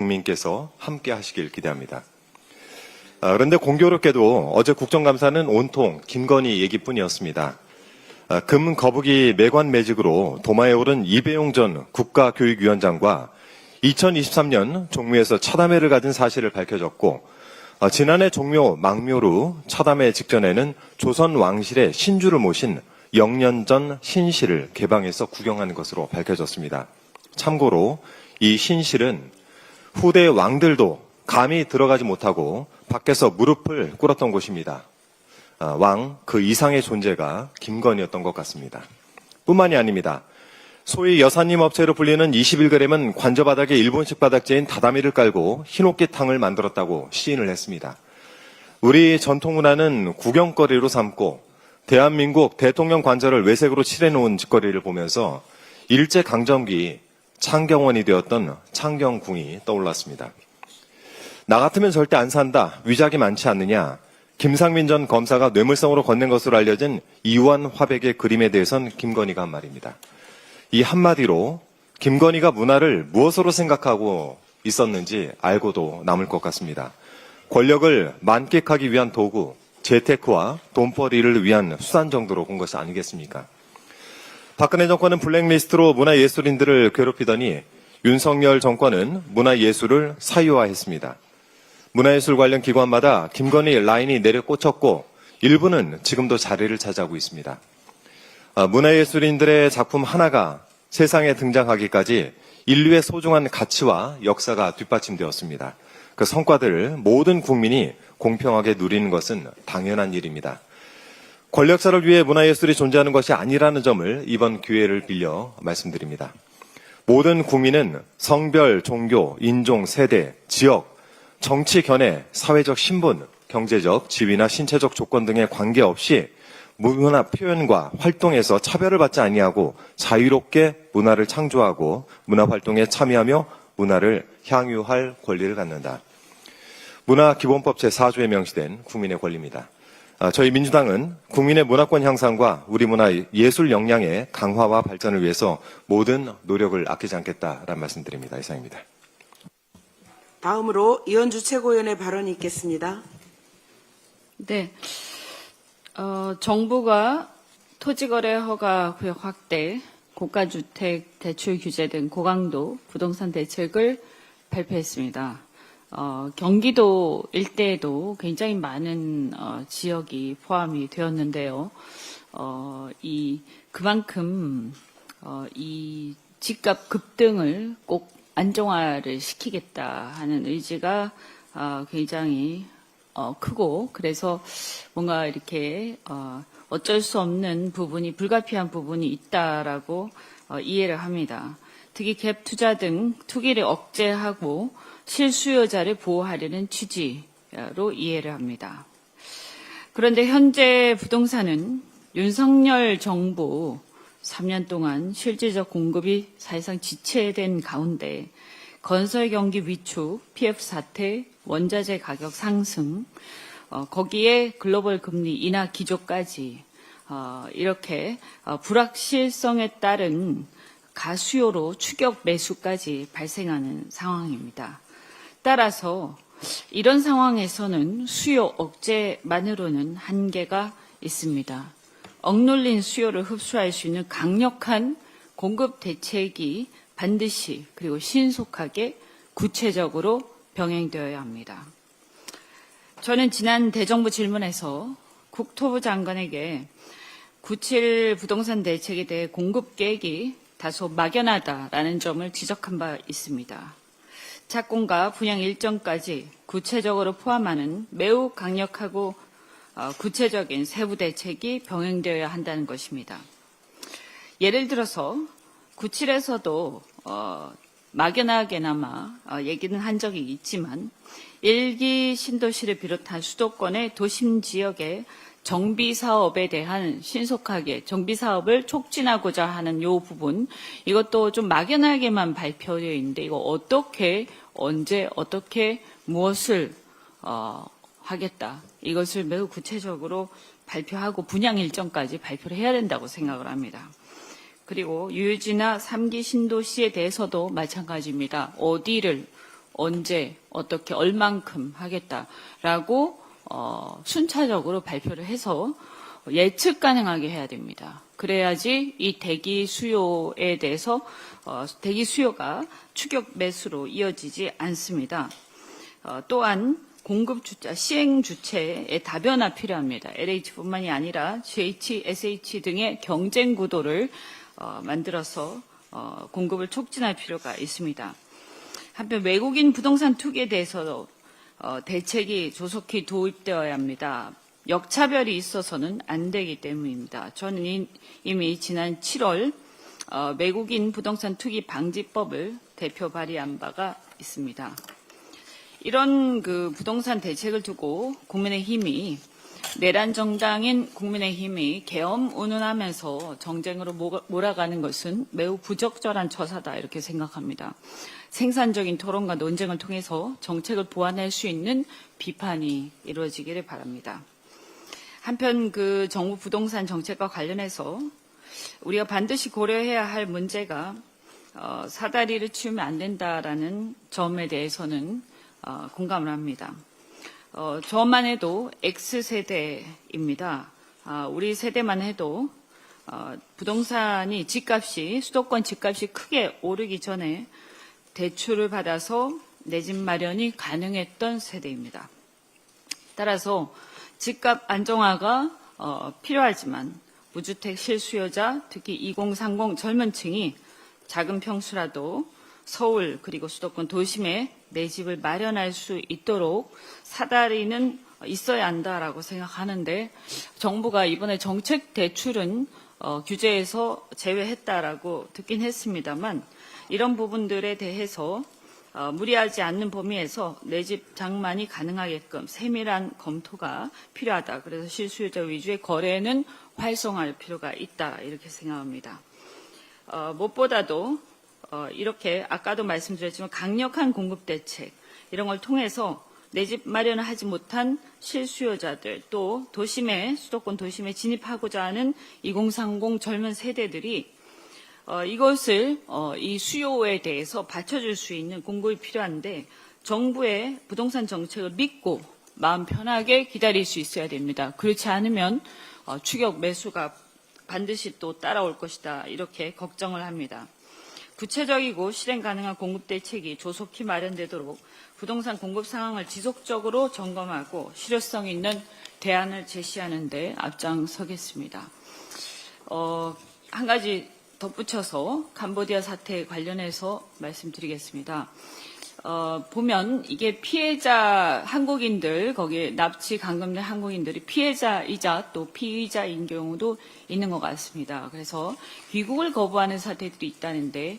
국민께서 함께 하시길 기대합니다. 그런데 공교롭게도 어제 국정감사는 온통 김건희 얘기뿐이었습니다. 금 거북이 매관 매직으로 도마에 오른 이배용 전 국가교육위원장과 2023년 종묘에서 차담회를 가진 사실을 밝혀졌고, 지난해 종묘 망묘로 차담회 직전에는 조선 왕실의 신주를 모신 영년전 신실을 개방해서 구경한 것으로 밝혀졌습니다. 참고로 이 신실은 후대 왕들도 감히 들어가지 못하고 밖에서 무릎을 꿇었던 곳입니다. 왕 그 이상의 존재가 김건희였던 것 같습니다. 뿐만이 아닙니다. 소위 여사님 업체로 불리는 21g은 관저바닥에 일본식 바닥재인 다다미를 깔고 흰옥기탕을 만들었다고 시인을 했습니다. 우리 전통문화는 구경거리로 삼고 대한민국 대통령 관저를 외색으로 칠해놓은 짓거리를 보면서 일제강점기 창경원이 되었던 창경궁이 떠올랐습니다. 나 같으면 절대 안 산다, 위작이 많지 않느냐, 김상민 전 검사가 뇌물성으로 건넨 것으로 알려진 이완 화백의 그림에 대해선 김건희가 한 말입니다. 이 한마디로 김건희가 문화를 무엇으로 생각하고 있었는지 알고도 남을 것 같습니다. 권력을 만끽하기 위한 도구, 재테크와 돈벌이를 위한 수단 정도로 본 것이 아니겠습니까? 박근혜 정권은 블랙리스트로 문화예술인들을 괴롭히더니 윤석열 정권은 문화예술을 사유화했습니다. 문화예술 관련 기관마다 김건희 라인이 내려 꽂혔고 일부는 지금도 자리를 차지하고 있습니다. 문화예술인들의 작품 하나가 세상에 등장하기까지 인류의 소중한 가치와 역사가 뒷받침되었습니다. 그 성과들을 모든 국민이 공평하게 누리는 것은 당연한 일입니다. 권력자를 위해 문화예술이 존재하는 것이 아니라는 점을 이번 기회를 빌려 말씀드립니다. 모든 국민은 성별, 종교, 인종, 세대, 지역, 정치 견해, 사회적 신분, 경제적, 지위나 신체적 조건 등에 관계없이 문화 표현과 활동에서 차별을 받지 아니하고 자유롭게 문화를 창조하고 문화활동에 참여하며 문화를 향유할 권리를 갖는다. 문화기본법 제4조에 명시된 국민의 권리입니다. 저희 민주당은 국민의 문화권 향상과 우리 문화 예술 역량의 강화와 발전을 위해서 모든 노력을 아끼지 않겠다라는 말씀드립니다. 이상입니다. 다음으로 이현주 최고위원의 발언이 있겠습니다. 네. 정부가 토지거래 허가 구역 확대, 고가주택 대출 규제 등 고강도 부동산 대책을 발표했습니다. 경기도 일대에도 굉장히 많은 지역이 포함이 되었는데요. 그만큼 이 집값 급등을 꼭 안정화를 시키겠다 하는 의지가 굉장히 크고, 그래서 뭔가 이렇게 어쩔 수 없는 부분이, 불가피한 부분이 있다라고 이해를 합니다. 특히 갭 투자 등 투기를 억제하고 실수요자를 보호하려는 취지로 이해를 합니다. 그런데 현재 부동산은 윤석열 정부 3년 동안 실질적 공급이 사실상 지체된 가운데 건설 경기 위축, PF 사태, 원자재 가격 상승, 거기에 글로벌 금리 인하 기조까지 이렇게 불확실성에 따른 가수요로 추격 매수까지 발생하는 상황입니다. 따라서 이런 상황에서는 수요 억제만으로는 한계가 있습니다. 억눌린 수요를 흡수할 수 있는 강력한 공급 대책이 반드시 그리고 신속하게 구체적으로 병행되어야 합니다. 저는 지난 대정부 질문에서 국토부 장관에게 9.7 부동산 대책에 대해 공급 계획이 다소 막연하다라는 점을 지적한 바 있습니다. 착공과 분양 일정까지 구체적으로 포함하는 매우 강력하고 구체적인 세부 대책이 병행되어야 한다는 것입니다. 예를 들어서 9.7에서도 막연하게나마 얘기는 한 적이 있지만 1기 신도시를 비롯한 수도권의 도심 지역의 정비사업에 대한 신속하게 정비사업을 촉진하고자 하는 요 부분, 이것도 좀 막연하게만 발표되어 있는데 이거 어떻게, 언제, 어떻게, 무엇을 하겠다. 이것을 매우 구체적으로 발표하고 분양 일정까지 발표를 해야 된다고 생각을 합니다. 그리고 유유지나 3기 신도시에 대해서도 마찬가지입니다. 어디를 언제, 어떻게, 얼만큼 하겠다라고 순차적으로 발표를 해서 예측 가능하게 해야 됩니다. 그래야지 이 대기 수요에 대해서 대기 수요가 추격 매수로 이어지지 않습니다. 또한 공급 주체, 시행 주체의 다변화 필요합니다. LH뿐만이 아니라 GH, SH 등의 경쟁 구도를 만들어서 공급을 촉진할 필요가 있습니다. 한편 외국인 부동산 투기에 대해서도 대책이 조속히 도입되어야 합니다. 역차별이 있어서는 안 되기 때문입니다. 저는 이미 지난 7월 외국인 부동산 투기 방지법을 대표 발의한 바가 있습니다. 이런 그 부동산 대책을 두고 국민의힘이 내란 정당인 국민의힘이 계엄 운운하면서 정쟁으로 몰아가는 것은 매우 부적절한 처사다 이렇게 생각합니다. 생산적인 토론과 논쟁을 통해서 정책을 보완할 수 있는 비판이 이루어지기를 바랍니다. 한편 그 정부 부동산 정책과 관련해서 우리가 반드시 고려해야 할 문제가 사다리를 치우면 안 된다라는 점에 대해서는 공감을 합니다. 저만 해도 X세대입니다. 우리 세대만 해도 부동산이 집값이 수도권 집값이 크게 오르기 전에 대출을 받아서 내 집 마련이 가능했던 세대입니다. 따라서 집값 안정화가 필요하지만 무주택 실수요자, 특히 2030 젊은 층이 작은 평수라도 서울 그리고 수도권 도심에 내 집을 마련할 수 있도록 사다리는 있어야 한다라고 생각하는데 정부가 이번에 정책 대출은 규제에서 제외했다라고 듣긴 했습니다만 이런 부분들에 대해서 무리하지 않는 범위에서 내 집 장만이 가능하게끔 세밀한 검토가 필요하다. 그래서 실수요자 위주의 거래는 활성화할 필요가 있다. 이렇게 생각합니다. 무엇보다도 이렇게 아까도 말씀드렸지만 강력한 공급 대책 이런 걸 통해서 내 집 마련을 하지 못한 실수요자들 또 수도권 도심에 진입하고자 하는 2030 젊은 세대들이 이것을 이 수요에 대해서 받쳐줄 수 있는 공급이 필요한데 정부의 부동산 정책을 믿고 마음 편하게 기다릴 수 있어야 됩니다. 그렇지 않으면 추격 매수가 반드시 또 따라올 것이다 이렇게 걱정을 합니다. 구체적이고 실행 가능한 공급 대책이 조속히 마련되도록 부동산 공급 상황을 지속적으로 점검하고 실효성 있는 대안을 제시하는 데 앞장서겠습니다. 한 가지 덧붙여서 캄보디아 사태 관련해서 말씀드리겠습니다. 보면 이게 피해자 한국인들 거기에 납치 감금된 한국인들이 피해자이자 또 피의자인 경우도 있는 것 같습니다. 그래서 귀국을 거부하는 사태들이 있다는데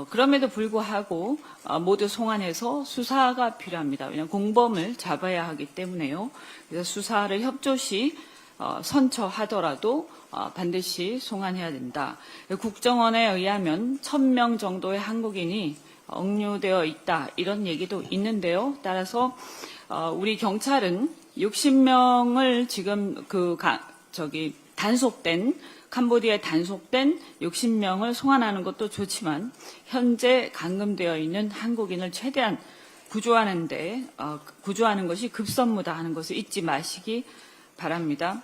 그럼에도 불구하고 모두 송환해서 수사가 필요합니다. 왜냐하면 공범을 잡아야 하기 때문에요. 그래서 수사를 협조시 선처하더라도 반드시 송환해야 된다. 국정원에 의하면 1000명 정도의 한국인이 억류되어 있다 이런 얘기도 있는데요. 따라서 우리 경찰은 60명을 지금 캄보디아에 단속된 60명을 송환하는 것도 좋지만 현재 감금되어 있는 한국인을 최대한 구조하는 것이 급선무다 하는 것을 잊지 마시기 바랍니다.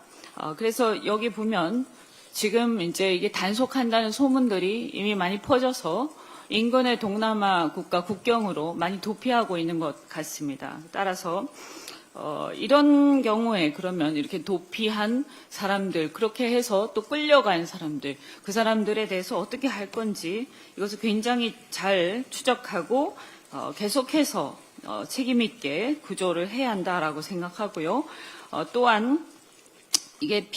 그래서 여기 보면 지금 이제 이게 단속한다는 소문들이 이미 많이 퍼져서 인근의 동남아 국가 국경으로 많이 도피하고 있는 것 같습니다. 따라서 이런 경우에 그러면 이렇게 도피한 사람들 그렇게 해서 또 끌려간 사람들 그 사람들에 대해서 어떻게 할 건지 이것을 굉장히 잘 추적하고 계속해서 책임 있게 구조를 해야 한다라고 생각하고요. 또한 이게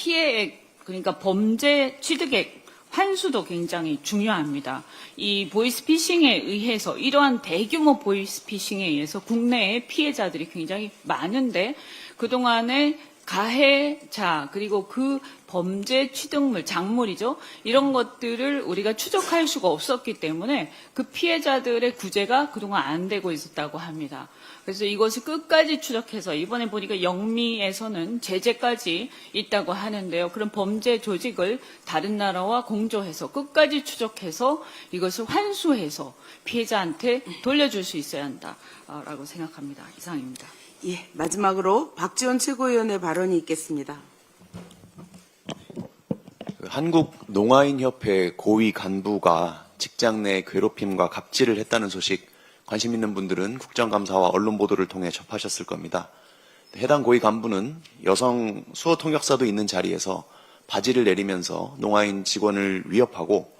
그러니까 범죄 취득액 환수도 굉장히 중요합니다. 이 보이스피싱에 의해서 이러한 대규모 보이스피싱에 의해서 국내에 피해자들이 굉장히 많은데 그동안에 가해자 그리고 그 범죄 취득물, 작물이죠. 이런 것들을 우리가 추적할 수가 없었기 때문에 그 피해자들의 구제가 그동안 안 되고 있었다고 합니다. 그래서 이것을 끝까지 추적해서 이번에 보니까 영미에서는 제재까지 있다고 하는데요. 그런 범죄 조직을 다른 나라와 공조해서 끝까지 추적해서 이것을 환수해서 피해자한테 돌려줄 수 있어야 한다라고 생각합니다. 이상입니다. 예, 마지막으로 박지원 최고위원의 발언이 있겠습니다. 한국농아인협회 고위 간부가 직장 내 괴롭힘과 갑질을 했다는 소식 관심 있는 분들은 국정감사와 언론 보도를 통해 접하셨을 겁니다. 해당 고위 간부는 여성 수어 통역사도 있는 자리에서 바지를 내리면서 농아인 직원을 위협하고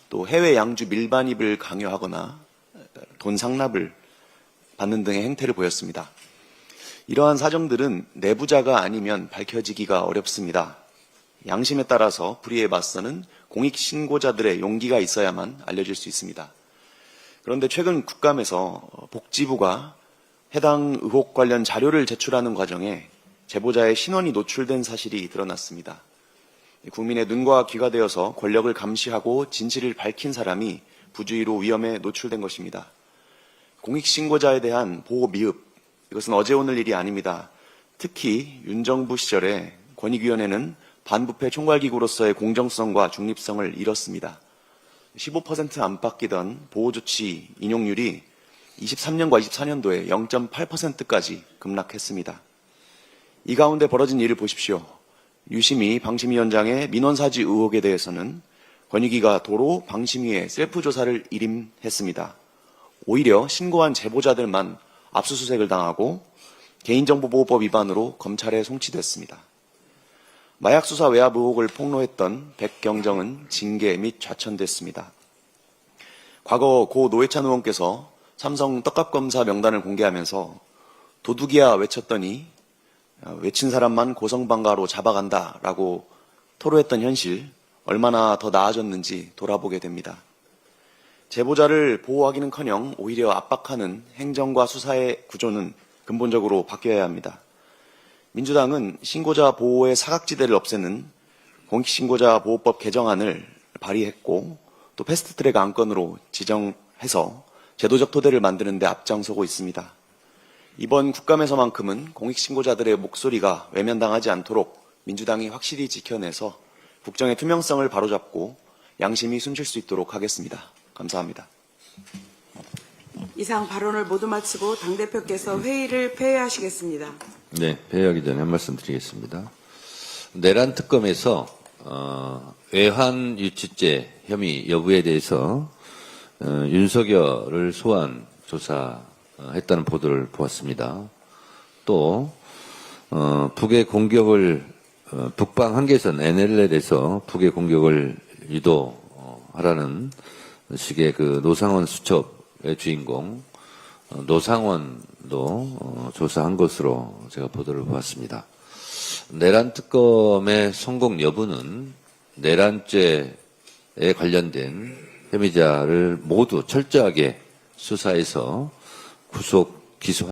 또 해외 양주 밀반입을 강요하거나 돈 상납을 받는 등의 행태를 보였습니다. 이러한 사정들은 내부자가 아니면 밝혀지기가 어렵습니다. 양심에 따라서 불의에 맞서는 공익신고자들의 용기가 있어야만 알려질 수 있습니다. 그런데 최근 국감에서 복지부가 해당 의혹 관련 자료를 제출하는 과정에 제보자의 신원이 노출된 사실이 드러났습니다. 국민의 눈과 귀가 되어서 권력을 감시하고 진실을 밝힌 사람이 부주의로 위험에 노출된 것입니다. 공익신고자에 대한 보호 미흡, 이것은 어제 오늘 일이 아닙니다. 특히 윤 정부 시절에 권익위원회는 반부패 총괄기구로서의 공정성과 중립성을 잃었습니다. 15% 안팎이던 보호조치 인용률이 23년과 24년도에 0.8%까지 급락했습니다. 이 가운데 벌어진 일을 보십시오. 유심히 방심위원장의 민원사지 의혹에 대해서는 권익위가 도로 방심위에 셀프 조사를 일임했습니다. 오히려 신고한 제보자들만 압수수색을 당하고 개인정보보호법 위반으로 검찰에 송치됐습니다. 마약 수사 외압 의혹을 폭로했던 백경정은 징계 및 좌천됐습니다. 과거 고 노회찬 의원께서 삼성 떡값검사 명단을 공개하면서 도둑이야 외쳤더니 외친 사람만 고성방가로 잡아간다라고 토로했던 현실, 얼마나 더 나아졌는지 돌아보게 됩니다. 제보자를 보호하기는커녕 오히려 압박하는 행정과 수사의 구조는 근본적으로 바뀌어야 합니다. 민주당은 신고자 보호의 사각지대를 없애는 공익신고자 보호법 개정안을 발의했고 또 패스트트랙 안건으로 지정해서 제도적 토대를 만드는 데 앞장서고 있습니다. 이번 국감에서만큼은 공익신고자들의 목소리가 외면당하지 않도록 민주당이 확실히 지켜내서 국정의 투명성을 바로잡고 양심이 숨쉴 수 있도록 하겠습니다. 감사합니다. 이상 발언을 모두 마치고 당대표께서 회의를 폐회하시겠습니다. 네, 폐회하기 전에 한 말씀 드리겠습니다. 내란 특검에서 외환 유치죄 혐의 여부에 대해서 윤석열을 소환 조사했다는 보도를 보았습니다. 또 북의 공격을 북방 한계선 NLL에서 북의 공격을 유도하라는 식의 그 노상원 수첩의 주인공 노상원도 조사한 것으로 제가 보도를 보았습니다. 내란 특검의 성공 여부는 내란죄에 관련된 혐의자를 모두 철저하게 수사해서 구속 기소